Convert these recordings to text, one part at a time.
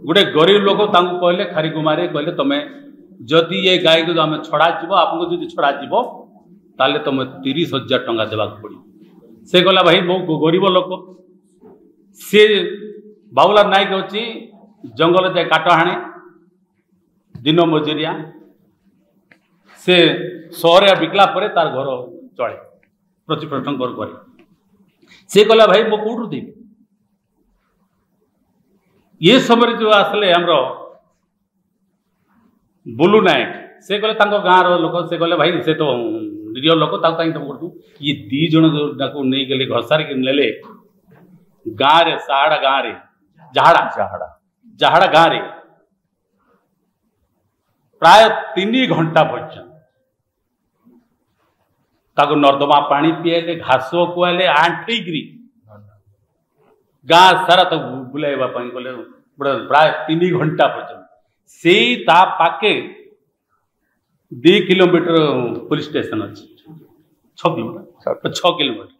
गोटे गरीब लोक कहले खारिकुमारी कहले तुम जदि ये गाय को आम छड़ा जीव आपको जो छड़ा जीव ताले तुम 30,000 टंका देवाक पड़ो। से कहला भाई मो गरीब लोक सी बाबूलाल नायक अच्छी जंगल जाए काट हाणे दिन मजुरिया से सहरिया बिकला पर तार घर चले प्रतिप्रश्न करे से कहला भाई मो कौटू देवी ये समय जो आसले हमरो बुलू नायक से कहले गाँव लोक से कहले भाई से तो निरीह लोक कहीं तुम कर ये दी जन नहीं गले घसारिक नेले गाँव रे साहाड़ा गाँव रे जहाड़ा जहाड़ा जहाड़ा गाँव रे प्राय 3 घंटा पर्यंत ताको नर्दमा पानी पियाले घास खुआले आंठेग्री गाँ सारा तो बुलाइबा कहले प्राय 3 घंटा पर्यंत से पाके 2 किलोमीटर पुलिस स्टेशन अच्छी 6 किलोमीटर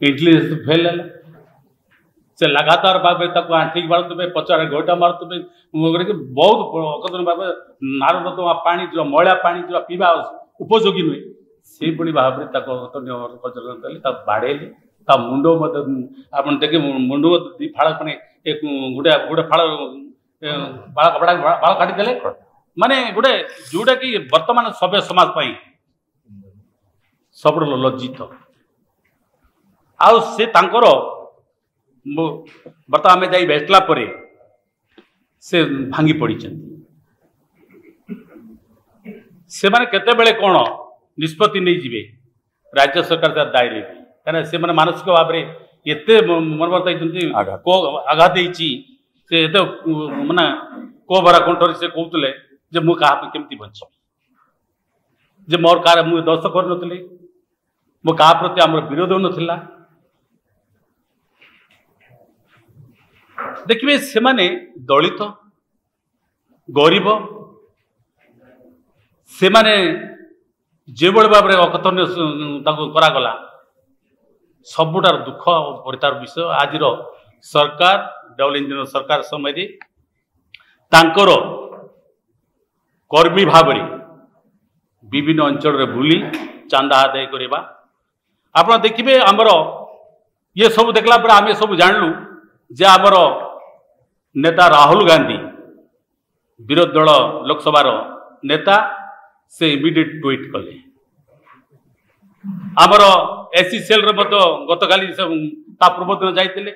इंटेलिजेंस फेल है से लगातार भाव आंठिक मारुवे पचारे गोटा मारुवे बहुत अकदन भाव नारद तो पानी जो मैला पानी जो पीवा उपयोगी नुहे से भाव में बाड़ेली मुंड आप देखे मुंड दी फाड़ मैंने गोटे गोटे फाड़ बाल काटिदेले माने गोटे जोटा कि वर्तमान सभ्य समाज सब लज्जित से बर्तमान आम जा बैठला से भांगी पड़ी से माने केते बेले कौन निष्पत्ति नहीं जीवे राज्य सरकार दायी लेबे कहीं से माने मानसिक भाव में एते मनमर्द आघात से माने को भरा कंठरी से कहते जे मु क्या केमती बची जे मोर कार मुझे दस कर नी मो क्या प्रति आम विरोध नाला देखिए से माने दलित गरीब से माने जो भाव में अकथन्य करागला सबुटार दुख परितार विषय आज सरकार डबल इंजन सरकार समय तांकर कर्मी भाव विभिन्न अंचल रे बुली चांदा आदाय करवा आप देखिए आमर ये सब देखला पर आम सब जानलु जे आमर नेता राहुल गांधी विरोधी दल लोकसभार नेता से इमिडिएट ट्वीट कले आमर एससीएल गतकाली पूर्व दिन जाते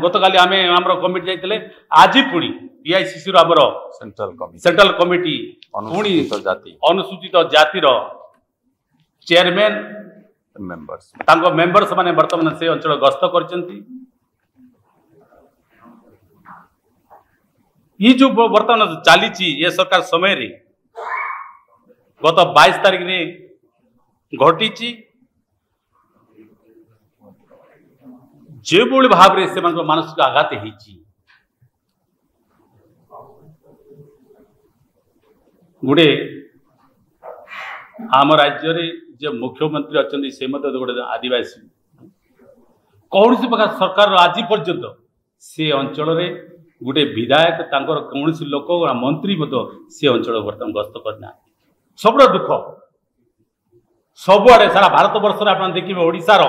गतकाली आम आम कमिटी जाते आज पुणी एआईसीसी आमर सेंट्रल कमिटी पुणी अनुसूचित जातिर चेयरमैन मेंबर्स माने वर्तमान से अंचल गस्त करचंती ये जो वर्तमान चली ये सरकार समय रे गत 22 तारीख रे घटी जो भाव में से मानसिक आघात होती गुड़े आम राज्य रे जो मुख्यमंत्री अच्छा से गोटे आदिवासी कौन सी प्रकार सरकार आज पर्यंत से अंचल रे गोटे विधायक कौन लोक मंत्री से अंचल बर्तमान गस्त करना सब दुख सबुआड़े सारा भारत वर्ष आप देखिए ओडिशार